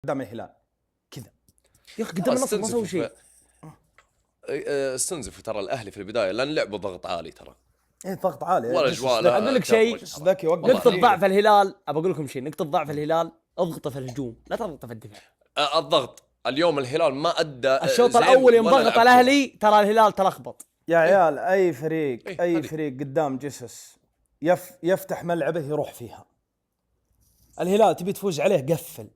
قدام الهلال كذا يا اخي قدام النصر ما سووا شيء. استنزفوا ترى الاهلي في البدايه لان لعبوا ضغط عالي ترى. ايه ضغط عالي ولا اجواء. اقول لك شيء، ذكي وقت نقطة ضعف الهلال، ابى اقول لكم شيء، نقطة ضعف الهلال اضغطه في الهجوم لا تضغطه في الدفاع. الضغط اليوم الهلال ما ادى الشوط الاول يوم ضغط الاهلي ترى الهلال تلخبط. يا عيال اي فريق اي فريق قدام جسس يفتح ملعبه يروح فيها. الهلال تبي تفوز عليه قفل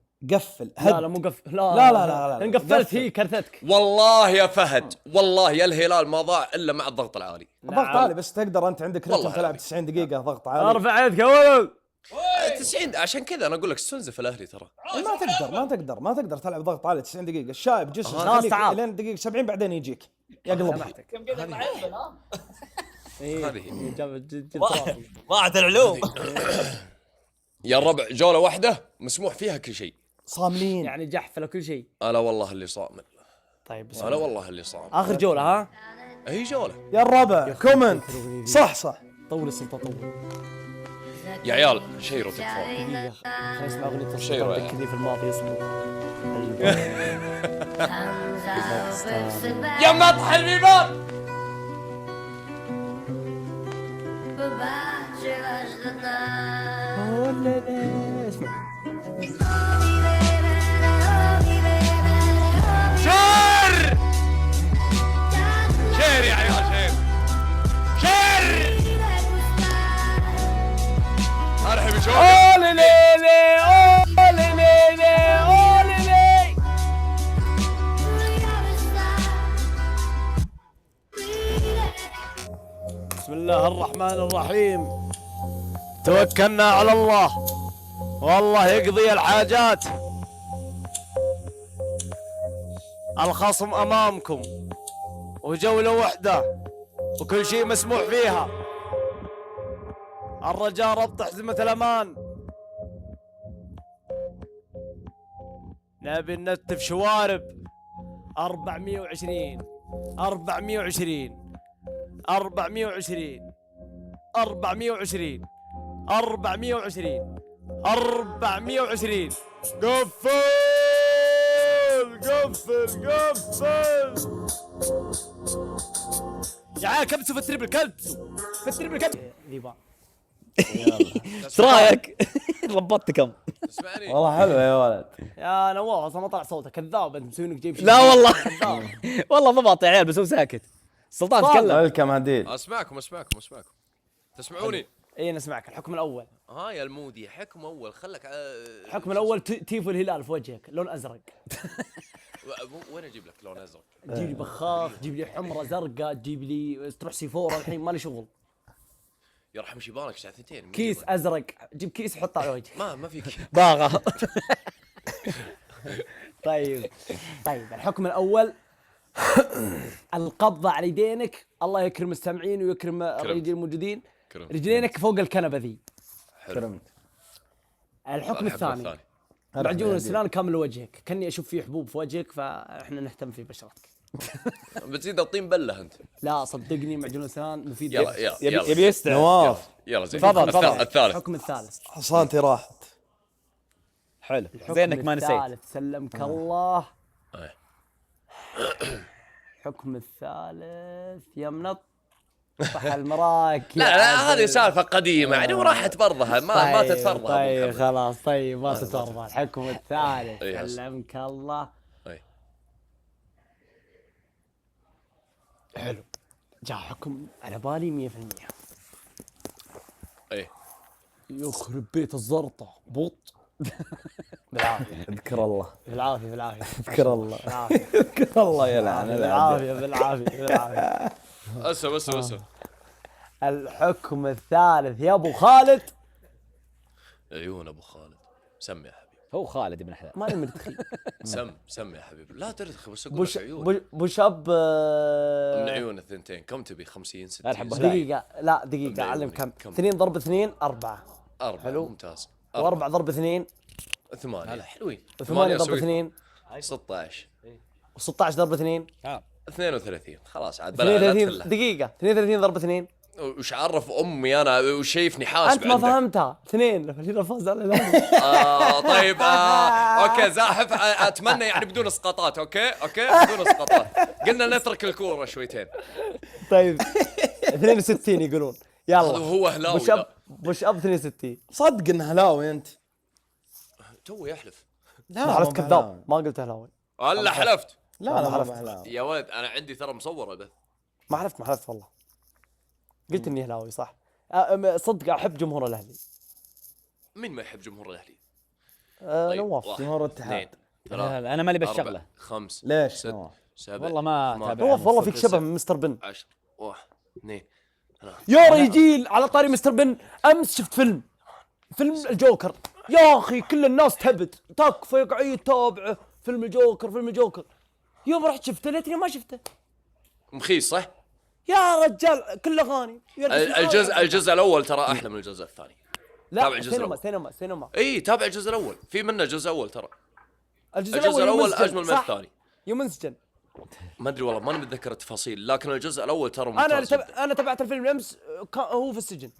لا مو قفل، لا ان قفلت هي كرثتك. والله يا فهد والله يا الهلال ما ضاع الا مع الضغط العالي. ضغط عالي بس تقدر انت عندك رتم تلعب 90 دقيقة ضغط عالي. ارفع يدك يا ولد. 90 عشان كذا انا اقول لك استنزف الاهلي ترى. ما تقدر تلعب ضغط عالي 90 دقيقة. الشايب جسس خلاص تعال لين دقيقة 70 بعدين يجيك يقلب. كم قدر معبل ها؟ هذه ضاعت العلوم. يا الربع جولة واحدة مسموح فيها كل شيء. صاملين يعني جحفل وكل شيء. الا والله اللي صامل. طيب الا والله اللي صامل. اخر جولة ها؟ هي جولة يا الربع كومنت صح طول السلطة طول يا عيال شيروا تكفون. دقيقة خلينا نسمع اغنية شيروا السلطة ذكرني في الماضي يصبر. يا مطح البيبان شير يا عيال شير ارحب بشوقك. اولي ليلي اولي ليلي اولي ليلي. بسم الله الرحمن الرحيم. توكلنا على الله والله يقضي الحاجات. الخصم امامكم وجولة وحدة وكل شيء مسموح فيها. الرجاء ربط حزمة الأمان. نبي نتف شوارب. 420 420 420 420 420 420. قفل يا عيال كبسوا في التريبل، كبسوا في التريبل ذيبان. ايش رايك؟ ربطت كم؟ اسمعني والله حلو يا ولد. يا نواف اصلا ما طلع صوتك، كذاب انت مسوينك جيب شيء. لا والله كذاب. والله ما بعطي عيال بس هو ساكت. سلطان تكلم. ويلكم هديل. اسمعكم تسمعوني؟ اي نسمعك. الحكم الاول. يا المودي حكم اول خلك الحكم الاول تيفو الهلال في وجهك لون ازرق. وين اجيب لك لون ازرق؟ تجيب لي بخاخ، تجيب لي حمره زرقاء، تجيب لي تروح سيفورا. الحين مالي شغل. يرحم شيبانك ساعة 2 كيس ازرق، جيب كيس حطه على وجهك. ما فيك. باغة. طيب الحكم الاول القبضة على يدينك. الله يكرم السامعين ويكرم الرجال الموجودين. رجلينك فوق الكنبة ذي. كرمت. الحكم الثاني معجون السنان كامل وجهك، كني اشوف فيه حبوب في وجهك فاحنا نهتم في بشرتك. بتزيد الطين بله انت. لا صدقني معجون السنان مفيد. يلا يبي يستعد. نواف يلا زين. تفضل. الثالث. الحكم الثالث. حصانتي راحت. حلو زين انك ما نسيت. الثالث سلمك الله. أيه. الحكم الثالث يا منطح المراكي. لا هذه سالفة قديمة يعني وراحت برضها ما تتفرض. طيب خلاص طيب ما تتفرض. الحكم الثالث أيه. سلمك الله. أيه. حلو جاء حكم على بالي 100%. ايه يخرب بيت الزرطة بط. بالعافية اذكر الله بالعافية اذكر الله بالعافية اذكر الله يلعن بالعافية. بس الحكم الثالث يا ابو خالد. عيون ابو خالد. سم يا حبيبي. هو خالد بن حلال. ماني مرتخي. سم يا حبيبي لا ترتخي بس اقول لك عيون. بوشاب من عيون الثنتين كم تبي 50 60 دقيقة. لا دقيقة اعلم كم. 2 ضرب 2 4. 4 حلو. ممتاز. و4 ضرب 2 8 حلوين. 8 ضرب 2 16 و16 ضرب 2 32 خلاص عاد 32 دقيقة. 32 ضرب 2 وش عرف امي انا وش شايفني حاسب انت ما عندك. فهمتها 2 الهلال فاز على الهلال. طيب اوكي زاحف اتمنى يعني بدون اسقاطات. اوكي بدون اسقاطات. قلنا نترك الكوره شويتين. طيب 62 يقولون يلا هو هلاوي. بوش اب 62. صدق انه هلاوي انت. تو يحلف. لا ما حلفت كذاب، ما قلت هلاوي. هلا حلفت. لا ما ما حلفت. هلاوي. يا ولد انا عندي ترى مصوره بث. ما حلفت والله. قلت اني هلاوي صح. صدق احب جمهور الاهلي. مين ما يحب جمهور الاهلي؟ نواف. واحد، جمهور الاتحاد. اثنين، ثلاثة، انا مالي أربعة، بالشغله. 5 ليش؟ 6 7 والله ما 8 تابع. نواف والله فيك شبه من مستر بن. 10 1 2. يا رجيل على طاري مستر بن، امس شفت فيلم الجوكر يا اخي، كل الناس تهبد تكفى قاعد تتابعه. فيلم الجوكر يوم رحت شفته ليتني ما شفته. مخيس صح؟ يا رجال كله اغاني. الجزء الاول ترى احلى من الجزء الثاني. تابع لا الجزء الأول. سينما. اي تابع الجزء الاول، في منه جزء اول ترى. الجزء الاول يوم اجمل من صح؟ الثاني. يوم انسجن. ما ادري والله ماني متذكر التفاصيل، لكن الجزء الاول ترى ممتاز. انا تبعت الفيلم امس هو في السجن.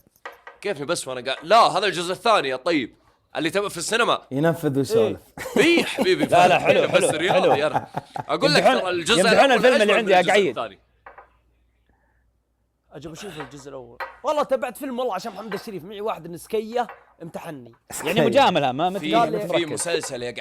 كيفني بس وانا قاعد. لا هذا الجزء الثاني يا طيب اللي تبع في السينما. ينفذ ويسولف. اي حبيبي. لا حلو بس رياضي حلو. انا اقول لك ترى الجزء يمدحون الاول الفيلم اللي أجمل من عندي الجزء اقعد. الثاني. اجل اشوف الجزء الاول. والله تبعت فيلم والله عشان محمد الشريف، معي واحد نسكيه امتحني. يعني مجامله ما مثل قال لي في مسلسل يا